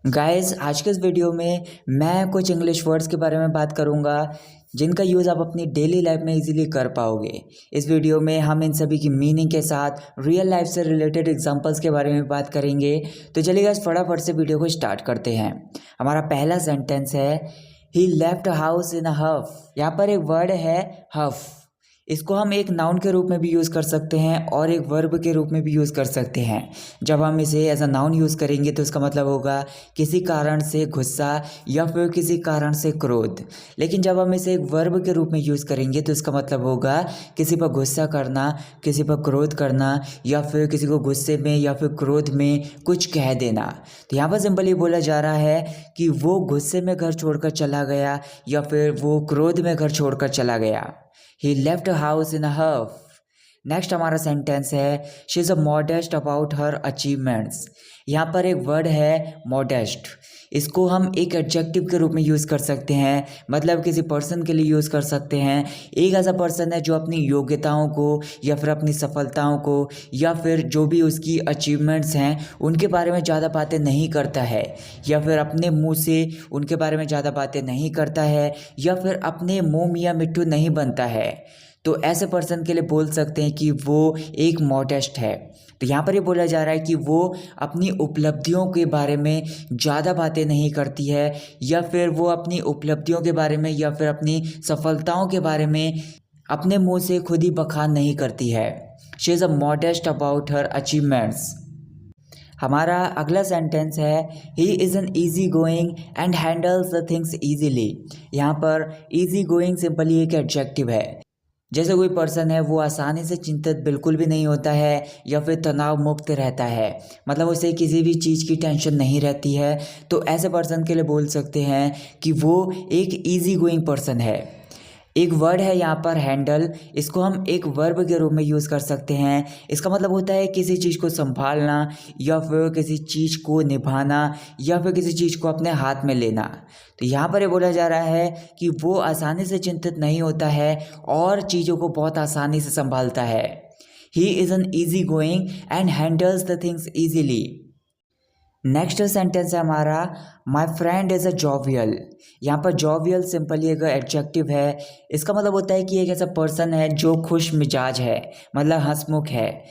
Guys आज के इस वीडियो में मैं कुछ इंग्लिश वर्ड्स के बारे में बात करूंगा जिनका यूज़ आप अपनी डेली लाइफ में इजीली कर पाओगे। इस वीडियो में हम इन सभी की मीनिंग के साथ रियल लाइफ से रिलेटेड एग्जांपल्स के बारे में बात करेंगे। तो चलिए गाइस फटाफट से वीडियो को स्टार्ट करते हैं। हमारा पहला सेंटेंस है ही लेफ्ट हाउस इन अ हफ। यहाँ पर एक वर्ड है हफ। इसको हम एक नाउन के रूप में भी यूज़ कर सकते हैं और एक वर्ब के रूप में भी यूज़ कर सकते हैं। जब हम इसे एज अ नाउन यूज़ करेंगे तो इसका मतलब होगा किसी कारण से गुस्सा या फिर किसी कारण से क्रोध। लेकिन जब हम इसे एक वर्ब के रूप में यूज़ करेंगे तो इसका मतलब होगा किसी पर गुस्सा करना, किसी पर क्रोध करना या फिर किसी को गुस्से में या फिर क्रोध में कुछ कह देना। तो यहाँ पर सिंपली बोला जा रहा है कि वो गुस्से में घर छोड़कर चला गया या फिर वो क्रोध में घर छोड़कर चला गया। He left a house in a huff. Next हमारा सेंटेंस है she is a modest about her achievements. यहाँ पर एक वर्ड है मॉडेस्ट। इसको हम एक एडजेक्टिव के रूप में यूज़ कर सकते हैं, मतलब किसी पर्सन के लिए यूज़ कर सकते हैं। एक ऐसा पर्सन है जो अपनी योग्यताओं को या फिर अपनी सफलताओं को या फिर जो भी उसकी अचीवमेंट्स हैं उनके बारे में ज़्यादा बातें नहीं करता है, या फिर अपने मुंह से उनके बारे में ज़्यादा बातें नहीं करता है, या फिर अपने मुंह मियाँ मिट्ठू नहीं बनता है। तो ऐसे पर्सन के लिए बोल सकते हैं कि वो एक मॉडेस्ट है। तो यहाँ पर ये बोला जा रहा है कि वो अपनी उपलब्धियों के बारे में ज़्यादा बातें नहीं करती है, या फिर वो अपनी उपलब्धियों के बारे में या फिर अपनी सफलताओं के बारे में अपने मुंह से खुद ही बखान नहीं करती है। She is a modest about her achievements. हमारा अगला सेंटेंस है he is an easy going and handles the things easily. यहाँ पर ईजी गोइंग सिंपली एक एडजेक्टिव है। जैसे कोई पर्सन है वो आसानी से चिंतित बिल्कुल भी नहीं होता है या फिर तनाव मुक्त रहता है, मतलब उसे किसी भी चीज़ की टेंशन नहीं रहती है। तो ऐसे पर्सन के लिए बोल सकते हैं कि वो एक इजी गोइंग पर्सन है। एक वर्ड है यहाँ पर हैंडल। इसको हम एक वर्ब के रूप में यूज़ कर सकते हैं। इसका मतलब होता है किसी चीज़ को संभालना या फिर किसी चीज़ को निभाना या फिर किसी चीज़ को अपने हाथ में लेना। तो यहाँ पर ये बोला जा रहा है कि वो आसानी से चिंतित नहीं होता है और चीज़ों को बहुत आसानी से संभालता है। He is an easy going and handles the things easily. Next sentence है हमारा माई फ्रेंड इज़ अ जॉवियल। यहाँ पर जॉवियल सिंपली एक एडजेक्टिव है। इसका मतलब होता है कि एक ऐसा पर्सन है जो खुश मिजाज है, मतलब हंसमुख है,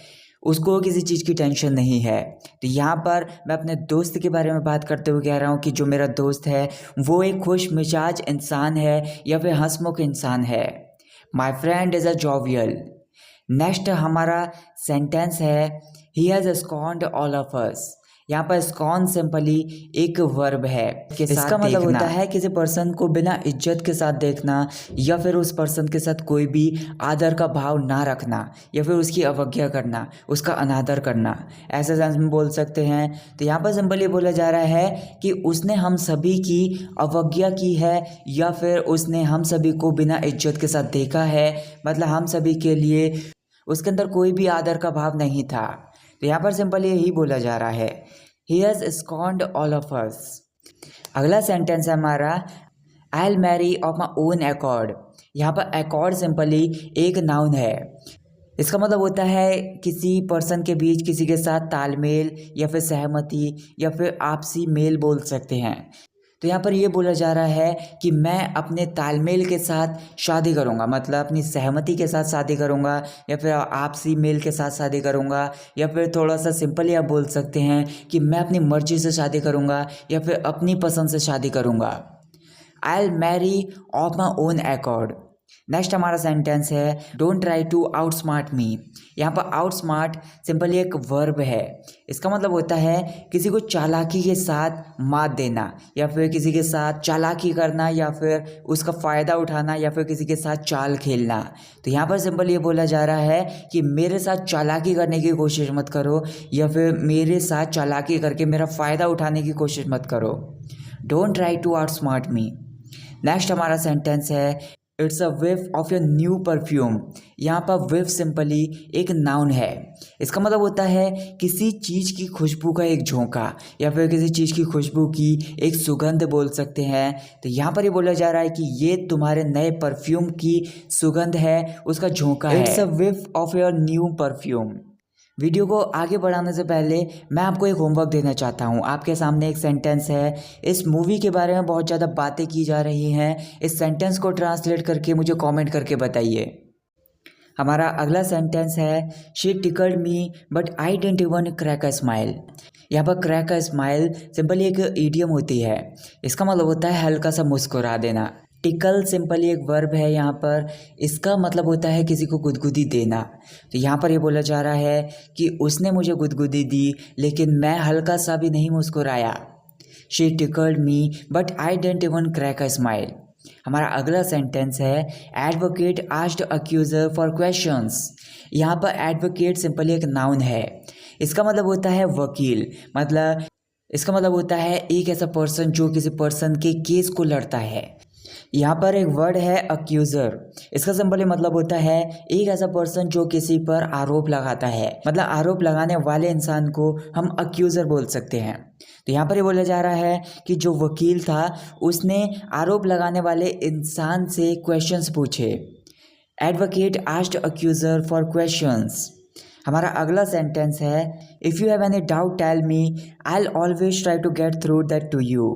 उसको किसी चीज़ की टेंशन नहीं है। तो यहाँ पर मैं अपने दोस्त के बारे में बात करते हुए कह रहा हूँ कि जो मेरा दोस्त है वो एक खुश मिजाज इंसान है या फिर हंसमुख इंसान है। My friend is a jovial. Next हमारा सेंटेंस है he has scorned all of us. यहाँ पर स्कॉन सिंपली एक वर्ब है। इसका मतलब होता है किसी पर्सन को बिना इज्जत के साथ देखना या फिर उस पर्सन के साथ कोई भी आदर का भाव ना रखना या फिर उसकी अवज्ञा करना, उसका अनादर करना, ऐसे सेंस में बोल सकते हैं। तो यहाँ पर सिंपली बोला जा रहा है कि उसने हम सभी की अवज्ञा की है या फिर उसने हम सभी को बिना इज्जत के साथ देखा है, मतलब हम सभी के लिए उसके अंदर कोई भी आदर का भाव नहीं था। तो यहाँ पर सिंपली यही बोला जा रहा है he has scorned all of us. अगला सेंटेंस है हमारा I will marry of my own accord. यहाँ पर अकॉर्ड सिंपली एक नाउन है। इसका मतलब होता है किसी पर्सन के बीच किसी के साथ तालमेल या फिर सहमति या फिर आपसी मेल बोल सकते हैं। तो यहाँ पर ये बोला जा रहा है कि मैं अपने तालमेल के साथ शादी करूँगा, मतलब अपनी सहमति के साथ शादी करूँगा या फिर आपसी मेल के साथ शादी करूँगा, या फिर थोड़ा सा सिंपली आप बोल सकते हैं कि मैं अपनी मर्जी से शादी करूँगा या फिर अपनी पसंद से शादी करूँगा। I will marry of my own accord. Next हमारा सेंटेंस है don't try to outsmart me. यहाँ पर आउट स्मार्ट सिंपली एक वर्ब है। इसका मतलब होता है किसी को चालाकी के साथ मात देना या फिर किसी के साथ चालाकी करना या फिर उसका फ़ायदा उठाना या फिर किसी के साथ चाल खेलना। तो यहाँ पर सिंपल ये बोला जा रहा है कि मेरे साथ चालाकी करने की कोशिश मत करो या फिर मेरे साथ चालाकी करके मेरा फ़ायदा उठाने की कोशिश मत करो। Don't try to outsmart me. Next हमारा सेंटेंस है it's a whiff of your new perfume. यहाँ पर विफ सिंपली एक नाउन है। इसका मतलब होता है किसी चीज़ की खुशबू का एक झोंका या फिर किसी चीज़ की खुशबू की एक सुगंध बोल सकते हैं। तो यहाँ पर ये बोला जा रहा है कि ये तुम्हारे नए परफ्यूम की सुगंध है, उसका झोंका है। It's a whiff of your new perfume. Video को आगे बढ़ाने से पहले मैं आपको एक होमवर्क देना चाहता हूँ। आपके सामने एक सेंटेंस है, इस मूवी के बारे में बहुत ज़्यादा बातें की जा रही हैं। इस सेंटेंस को ट्रांसलेट करके मुझे कमेंट करके बताइए। हमारा अगला सेंटेंस है, she tickled me but I didn't even crack a smile. यहाँ पर क्रैक अ स्माइल सिंपली एक इडियम होती है। इसका मतलब होता है हल्का सा मुस्कुरा देना। टिकल सिंपली एक वर्ब है यहाँ पर, इसका मतलब होता है किसी को गुदगुदी देना। तो यहाँ पर ये बोला जा रहा है कि उसने मुझे गुदगुदी दी लेकिन मैं हल्का सा भी नहीं मुस्कुराया। She tickled me but I didn't even crack a smile. हमारा अगला सेंटेंस है, advocate asked accuser for questions. यहाँ पर एडवोकेट सिंपली एक नाउन है। इसका मतलब होता है वकील, मतलब इसका मतलब होता है एक ऐसा पर्सन जो किसी पर्सन के केस को लड़ता है। यहाँ पर एक वर्ड है अक्यूज़र। इसका सिंपली मतलब होता है एक ऐसा पर्सन जो किसी पर आरोप लगाता है, मतलब आरोप लगाने वाले इंसान को हम अक्यूज़र बोल सकते हैं। तो यहाँ पर ये बोला जा रहा है कि जो वकील था उसने आरोप लगाने वाले इंसान से क्वेश्चंस पूछे। Advocate asked accuser for questions. हमारा अगला सेंटेंस है, if you have any doubt tell me, I will always try to get through that to you.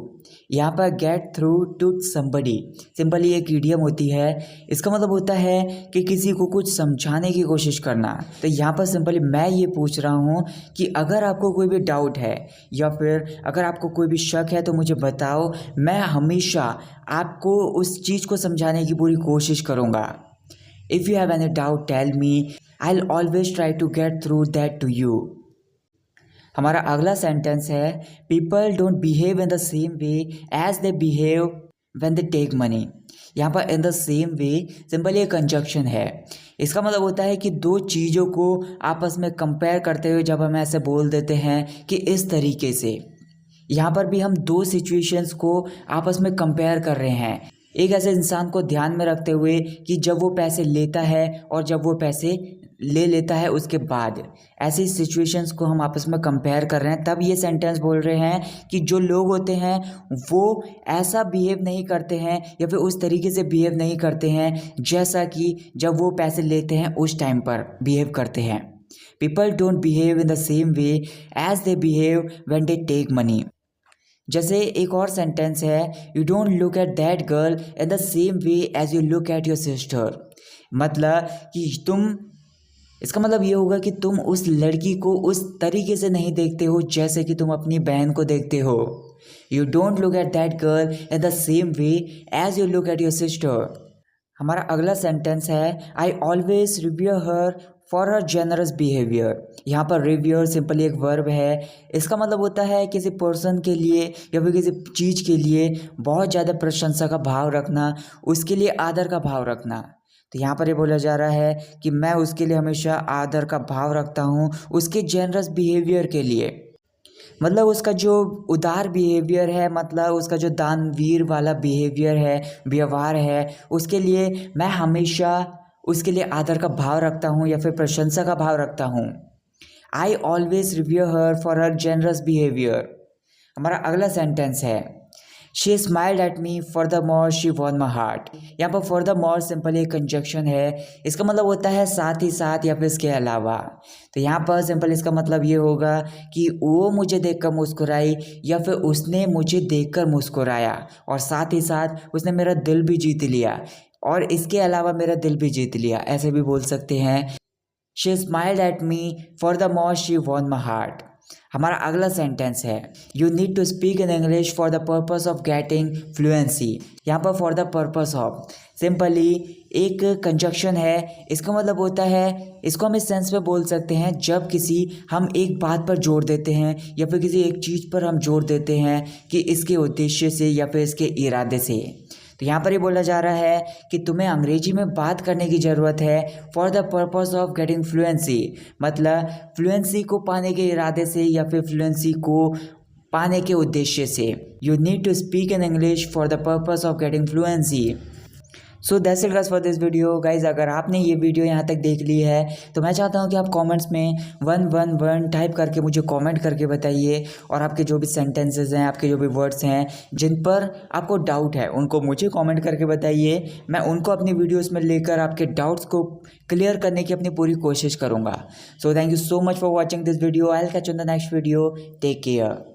यहाँ पर get through to somebody simply एक इडियम होती है। इसका मतलब होता है कि किसी को कुछ समझाने की कोशिश करना। तो यहाँ पर सिंपली मैं ये पूछ रहा हूँ कि अगर आपको कोई भी डाउट है या फिर अगर आपको कोई भी शक है तो मुझे बताओ, मैं हमेशा आपको उस चीज़ को समझाने की पूरी कोशिश करूँगा। If you have any doubt tell me, I will always try to get through that to you. हमारा अगला सेंटेंस है, people don't behave in the same way as they behave when they take money. यहाँ पर in the same way simply एक conjunction है। इसका मतलब होता है कि दो चीज़ों को आपस में कंपेयर करते हुए जब हम ऐसे बोल देते हैं कि इस तरीके से, यहाँ पर भी हम दो सिचुएशंस को आपस में कंपेयर कर रहे हैं। एक ऐसे इंसान को ध्यान में रखते हुए कि जब वो पैसे लेता है और जब वो पैसे ले लेता है उसके बाद, ऐसी सिचुएशंस को हम आपस में कंपेयर कर रहे हैं। तब ये सेंटेंस बोल रहे हैं कि जो लोग होते हैं वो ऐसा बिहेव नहीं करते हैं या फिर उस तरीके से बिहेव नहीं करते हैं जैसा कि जब वो पैसे लेते हैं उस टाइम पर बिहेव करते हैं। People don't behave in the same way as they behave when they take money. जैसे एक और सेंटेंस है, you don't look at that girl in the same way as you look at your sister. मतलब कि इसका मतलब ये होगा कि तुम उस लड़की को उस तरीके से नहीं देखते हो जैसे कि तुम अपनी बहन को देखते हो। You don't look at that girl in the same way as you look at your sister. हमारा अगला सेंटेंस है, I always review her for her generous behaviour. यहाँ पर रिव्यूअर सिंपली एक वर्ब है। इसका मतलब होता है किसी पर्सन के लिए या फिर किसी चीज़ के लिए बहुत ज़्यादा प्रशंसा का भाव रखना, उसके लिए आदर का भाव रखना। तो यहाँ पर ये बोला जा रहा है कि मैं उसके लिए हमेशा आदर का भाव रखता हूँ, उसके जेनरस बिहेवियर के लिए, मतलब उसका जो उदार बिहेवियर है, मतलब उसका जो दानवीर वाला बिहेवियर है, व्यवहार है, उसके लिए मैं हमेशा उसके लिए आदर का भाव रखता हूँ या फिर प्रशंसा का भाव रखता हूँ। आई always review her for her generous behaviour. हमारा अगला सेंटेंस है, she smiled at me for the more she won my heart. यहाँ पर फॉर द मोर सिंपली एक कंजक्शन है। इसका मतलब होता है साथ ही साथ या फिर इसके अलावा। तो यहाँ पर सिंपल इसका मतलब ये होगा कि वो मुझे देखकर मुस्कुराई या फिर उसने मुझे देखकर मुस्कुराया और साथ ही साथ उसने मेरा दिल भी जीत लिया और इसके अलावा मेरा दिल भी जीत लिया, ऐसे भी बोल सकते हैं। She smiled at me for the more she won my heart. हमारा अगला सेंटेंस है, you need to speak in English for the purpose of getting fluency. यहाँ पर for the purpose of simply एक कंजक्शन है। इसका मतलब होता है, इसको हम इस सेंस में बोल सकते हैं जब हम एक बात पर जोर देते हैं या फिर किसी एक चीज़ पर हम जोर देते हैं कि इसके उद्देश्य से या फिर इसके इरादे से। तो यहाँ पर ये बोला जा रहा है कि तुम्हें अंग्रेजी में बात करने की ज़रूरत है for the purpose of getting fluency, मतलब फ्लुएंसी को पाने के इरादे से या फिर फ्लुएंसी को पाने के उद्देश्य से। You need to speak in English for the purpose of getting fluency. So that's it guys for this video guys. अगर आपने ये वीडियो यहाँ तक देख ली है तो मैं चाहता हूँ कि आप कमेंट्स में 111 टाइप करके मुझे कमेंट करके बताइए, और आपके जो भी सेंटेंसेस हैं, आपके जो भी वर्ड्स हैं जिन पर आपको डाउट है उनको मुझे कमेंट करके बताइए। मैं उनको अपनी वीडियोस में लेकर आपके डाउट्स को क्लियर करने की अपनी पूरी कोशिश करूँगा। So thank you so much for watching this video. I will catch you in the next video. Take care.